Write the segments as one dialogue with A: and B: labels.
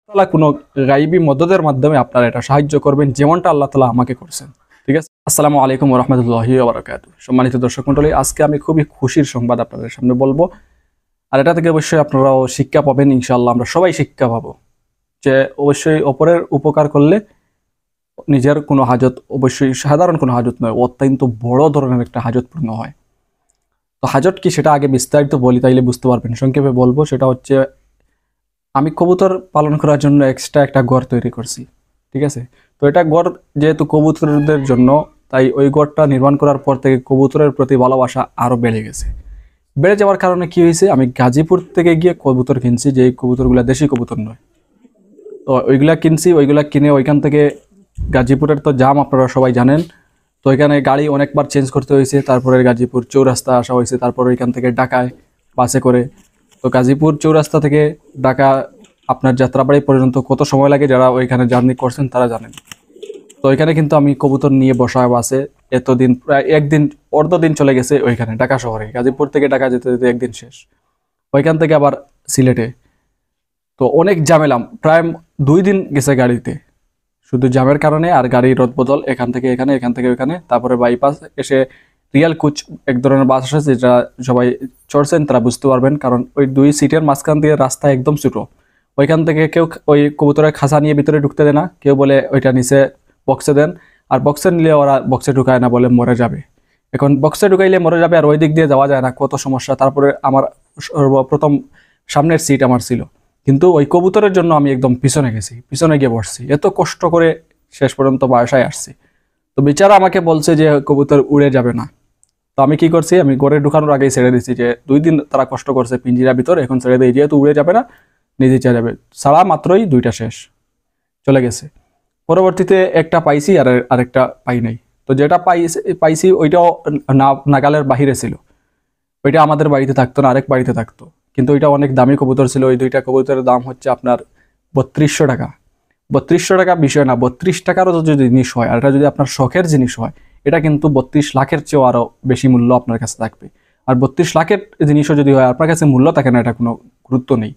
A: তাআলা কোনো গায়বী মদদের মাধ্যমে আপনারা এটা সাহায্য করবেন, যেমনটা আল্লাহ তাআলা আমাকে করছেন। ঠিক আছে? আসসালামু আলাইকুম ওয়া রাহমাতুল্লাহি ওয়া বারাকাতুহু। সম্মানিত দর্শক মণ্ডলী, আজকে আমি খুবই খুশির সংবাদ আপনাদের সামনে বলবো। আর এটা থেকে অবশ্যই আপনারাও শিক্ষা পাবেন ইনশাআল্লাহ। আমরা সবাই শিক্ষা পাবো যে অবশ্যই অপরের উপকার করলে নিজের কোনো হাজত অবশ্যই সাধারণ কোনো হাজত নয়, অত্যন্ত বড় ধরনের একটা হাজত পূর্ণ হয়। তো হাজত কি সেটা আগে বিস্তারিত বলি, তাইলে বুঝতে পারবেন। সংক্ষেপে বলবো, সেটা হচ্ছে আমি কবুতর পালন করার জন্য এক্সট্রা একটা ঘর তৈরি করছি। ঠিক আছে? তো এটা ঘর যেহেতু কবুতরদের জন্য, তাই ওই ঘরটা নির্মাণ করার পর থেকে কবুতরের প্রতি ভালোবাসা আরও বেড়ে গেছে। বেড়ে যাওয়ার কারণে কি হয়েছে, আমি গাজীপুর থেকে গিয়ে কবুতর কিনছি, যে কবুতরগুলো দেশি কবুতর নয়। তো ওইগুলা কিনছি, ওইগুলা কিনে ওইখান থেকে গাজীপুরের তো জাম আপনারা সবাই জানেন। তো এখানে গাড়ি অনেকবার চেঞ্জ করতে হয়েছে, তারপরে গাজীপুর চৌরাস্তা আসা হয়েছে, তারপর ওইখান থেকে ঢাকায় বাসে করে। তো গাজীপুর চৌরাস্তা থেকে ঢাকা আপনার যাত্রাবাড়ি পর্যন্ত কত সময় লাগে, যারা ওইখানে জার্নি করছেন তারা জানেন। তো ওইখানে কিন্তু আমি কবুতর নিয়ে বসা বাসে এতদিন, প্রায় একদিন অর্ধদিন চলে গেছে ওইখানে ঢাকা শহরে। গাজীপুর থেকে ঢাকা যেতে যেতে একদিন শেষ, ওইখান থেকে আবার সিলেটে। তো অনেক ঝামেলা, প্রায় 2 দিন গেছে গাড়িতে, শুধু জ্যামের কারণে। আর গাড়ির রদবদল, এখান থেকে এখানে, এখান থেকে ওইখানে। তারপরে বাইপাস এসে রিয়াল কুচ এক ধরনের বাস আসে, যেটা সবাই চড়ছেন তারা বুঝতে পারবেন, কারণ ওই 2 সিটের মাঝখান দিয়ে রাস্তা একদম ছোটো। ওইখান থেকে কেউ ওই কবুতরের খাঁচা নিয়ে ভিতরে ঢুকতে দেয় না, কেউ বলে ওইটা নিচে বক্সে দেন। আর বক্সে নিলে ওরা বক্সে ঢুকায় না, বলে মরে যাবে। এখন বক্সে ঢুকাইলে মরে যাবে, আর ওই দিক দিয়ে যাওয়া যায় না, কত সমস্যা। তারপরে আমার সর্বপ্রথম সামনের সিট আমার ছিল, কিন্তু ওই কবুতরের জন্য আমি একদম পিছনে গেছি, পিছনে গিয়ে বসছি, এত কষ্ট করে শেষ পর্যন্ত বাসায় আসছি। তো বেচারা আমাকে বলছে যে কবুতর উড়ে যাবে না। তো আমি কি করছি, আমি ঘরে ঢুকানোর আগেই ছেড়ে দিচ্ছি, যে 2 দিন তারা কষ্ট করছে পিঞ্জিরার ভিতরে, এখন ছেড়ে দিই, যেহেতু উড়ে যাবে না, নিজে চলে যাবে। ছাড়া মাত্রই 2টা শেষ, চলে গেছে। পরবর্তীতে একটা পাইছি, আর আরেকটা পাই নাই। তো যেটা পাইছি ওইটাও নাগালের বাহিরে ছিল, ওইটা আমাদের বাড়িতে থাকতো না, আরেক বাড়িতে থাকতো। কিন্তু ওইটা অনেক দামি কবুতর ছিল। ওই 2টা কবুতরের দাম হচ্ছে আপনার 3200 টাকা। 3200 টাকা বিষয় না, 32 টাকারও যদি জিনিস হয়, আর এটা যদি আপনার শখের জিনিস হয়, এটা কিন্তু 32 লাখের চেয়েও আরও বেশি মূল্য আপনার কাছে থাকবে। আর 32 লাখের জিনিসও যদি হয়, আপনার কাছে মূল্য থাকে না, এটা কোনো গুরুত্ব নেই।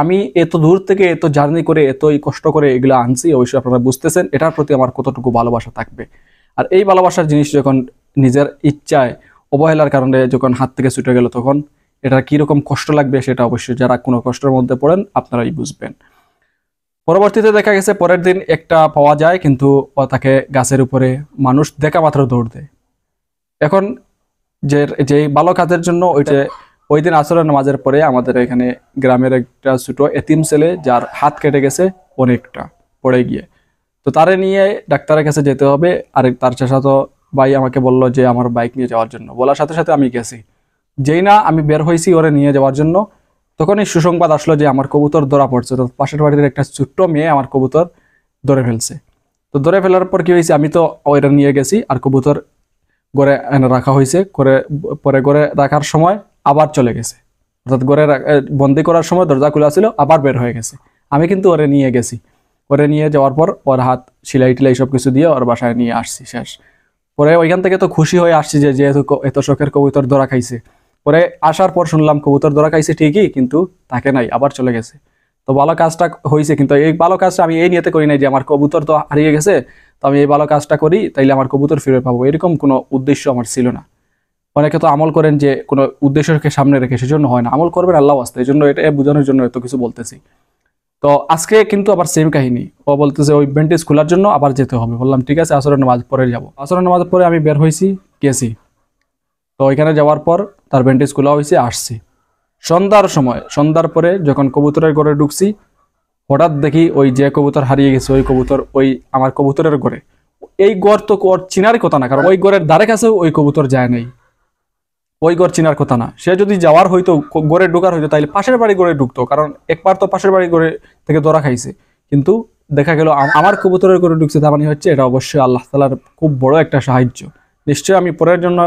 A: আমি এত দূর থেকে এত জার্নি করে এতই কষ্ট করে এগুলো আনছি, অবশ্যই আপনারা বুঝতেছেন এটার প্রতি আমার কতটুকু ভালোবাসা থাকবে। আর এই ভালোবাসার জিনিস যখন নিজের ইচ্ছায় অবহেলার কারণে যখন হাত থেকে ছুটে গেল, তখন এটা কীরকম কষ্ট লাগবে, সেটা অবশ্যই যারা কোনো কষ্টের মধ্যে পড়েন আপনারাই বুঝবেন। পরবর্তীতে দেখা গেছে পরের দিন একটা পাওয়া যায়, কিন্তু তাকে গাছের উপরে মানুষ দেখা মাত্র দৌড় দেয়। এখন যে যেই ভালো কাজের জন্য ওইটা, ওই দিন আসরের নামাজের পরে আমাদের এখানে গ্রামের একটা ছোট এতিম ছেলে, যার হাত কেটে গেছে অনেকটা পড়ে গিয়ে। তো তারে নিয়ে ডাক্তারের কাছে যেতে হবে। আর তার চাচাতো ভাই আমাকে বলল যে আমার বাইক নিয়ে যাওয়ার জন্য, বলার সাথে সাথে আমি গেছি। যেই না আমি বের হয়েছি ওরে নিয়ে যাওয়ার জন্য, তখনই সুসংবাদ আসলো যে আমার কবুতর ধরা পড়ছে। তো পাশের বাড়ির একটা ছোট্ট মেয়ে আমার কবুতর ধরে ফেলছে। তো ধরে ফেলার পর কি হয়েছে, আমি তো ওইটা নিয়ে গেছি, আর কবুতর ঘরে এনে রাখা হয়েছে। করে পরে ঘরে রাখার সময় আবার চলে গেছে, অর্থাৎ ঘরে বন্দি করার সময় দরজা খোলা ছিল, আবার বের হয়ে গেছে। আমি কিন্তু ওরে নিয়ে গেছি। ওরে নিয়ে যাওয়ার পর ওর হাত সেলাই টিলাই সব কিছু দিয়ে ওর বাসায় নিয়ে আসছি, শেষ। পরে ওইখান থেকে তো খুশি হয়ে আসছি যে যেহেতু এত শখের কবুতর ধরা খাইছে। পরে আসার পর শুনলাম কবুতর ধরা খাইছে ঠিকই, কিন্তু তাকে নাই, আবার চলে গেছে। তো ভালো কাজটা হয়েছে, কিন্তু এই ভালো কাজটা আমি এই নিয়েতে করি নাই যে আমার কবুতর তো হারিয়ে গেছে, তো আমি এই ভালো কাজটা করি, তাইলে আমার কবুতর ফিরে পাবো, এরকম কোনো উদ্দেশ্য আমার ছিল না। অনেকে তো আমল করেন যে কোনো উদ্দেশ্যকে সামনে রেখে, সেজন্য হয় না। আমল করবেন আল্লাহ ওয়াস্তে, এই জন্য এটা বোঝানোর জন্য এত কিছু বলতেছি। তো আজকে কিন্তু আবার সেম কাহিনী, ও বলতেছে ওই বেন্টেজ খোলার জন্য আবার যেতে হবে। বললাম ঠিক আছে, আসরের নামাজ পরে যাবো। আসরের নামাজ পরে আমি বের হয়েছি, গেছি। তো ওইখানে যাওয়ার পর তার বেন্টেজ খোলা হয়েছে, আসছি সন্ধ্যার পরে যখন কবুতরের ঘরে ঢুকছি, হঠাৎ দেখি ওই যে কবুতর হারিয়ে গেছে ওই কবুতর ওই আমার কবুতরের ঘরে। এই ঘর তো ওর চিনার কথা না, কারণ ওই ঘরের ধারে কাছেও ওই কবুতর যায় নাই। ওই ঘর চিনার কথা না, সে যদি যাওয়ার হইতো, ঘরে ঢোকার হইতো, তাইলে পাশের বাড়ি ঘরে ঢুকতো, কারণ একবার তো পাশের বাড়ি ঘরে থেকে ধরা খাইছে। কিন্তু দেখা গেল আমার কবুতরের ঘরে ঢুকছে, তার মানে হচ্ছে এটা অবশ্যই আল্লাহ তাআলার খুব বড় একটা সাহায্য। নিশ্চয়ই আমি পরের জন্য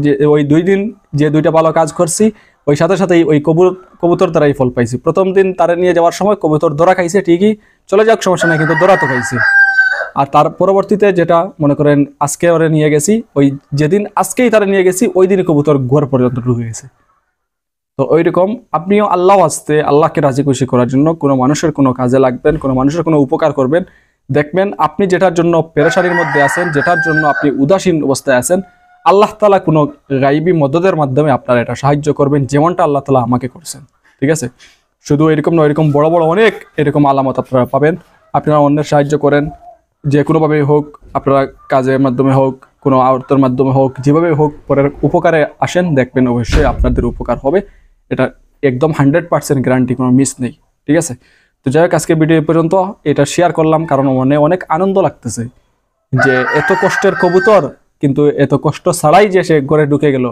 A: যে ওই 2 দিন যে 2টা ভালো কাজ করছি, ওই সাথে সাথেই ওই কবুতর দ্বারাই ফল পাইছি। প্রথম দিন তারে নিয়ে যাওয়ার সময় কবুতর ধরা খাইছে ঠিকই, চলে যাক সমস্যা নাই, কিন্তু ধরা তো খাইছে। আর তার পরবর্তীতে যেটা মনে করেন, আজকে ওরে নিয়ে গেছি, ওই যেদিন আজকেই তারা নিয়ে গেছি, ওই দিনই কবুতর ঘর পর্যন্ত ঢুকে গেছে। তো ওইরকম আপনিও আল্লাহ আসতে আল্লাহকে রাজি খুশি করার জন্য কোনো মানুষের কোনো কাজে লাগবেন, কোনো মানুষের কোনো উপকার করবেন, দেখবেন আপনি যেটার জন্য পেরেশানির মধ্যে আছেন, যেটার জন্য আপনি উদাসীন অবস্থায় আছেন, আল্লাহ তাআলা কোনো গাইবী মদদের মাধ্যমে আপনারা এটা সাহায্য করবেন, যেমনটা আল্লাহ তাআলা আমাকে করছেন। ঠিক আছে, শুধু এরকম নয়, এরকম বড় বড় অনেক এরকম আলামত আপনারা পাবেন। আপনারা অন্যের সাহায্য করেন, যে কোনোভাবে হোক, আপনারা কাজের মাধ্যমে হোক, কোনো আর্থের মাধ্যমে হোক, যেভাবে হোক পরের উপকারে আসেন, দেখবেন অবশ্যই আপনাদের উপকার হবে। এটা একদম 100% গ্যারান্টি, কোনো মিস নেই। ঠিক আছে, তো যাই হোক আজকে ভিডিও পর্যন্ত এটা শেয়ার করলাম, কারণ মনে অনেক আনন্দ লাগতেছে যে এত কষ্টের কবুতর কিন্তু এত কষ্ট ছাড়াই যে সে ঘরে ঢুকে গেল,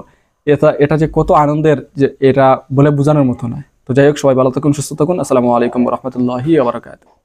A: এটা যে কত আনন্দের, যে এটা বলে বোঝানোর মতো নয়। তো যাই হোক, সবাই ভালো থাকুন, সুস্থ থাকুন। আসসালামু আলাইকুম ওয়া রাহমাতুল্লাহি ওয়া বারাকাতুহু।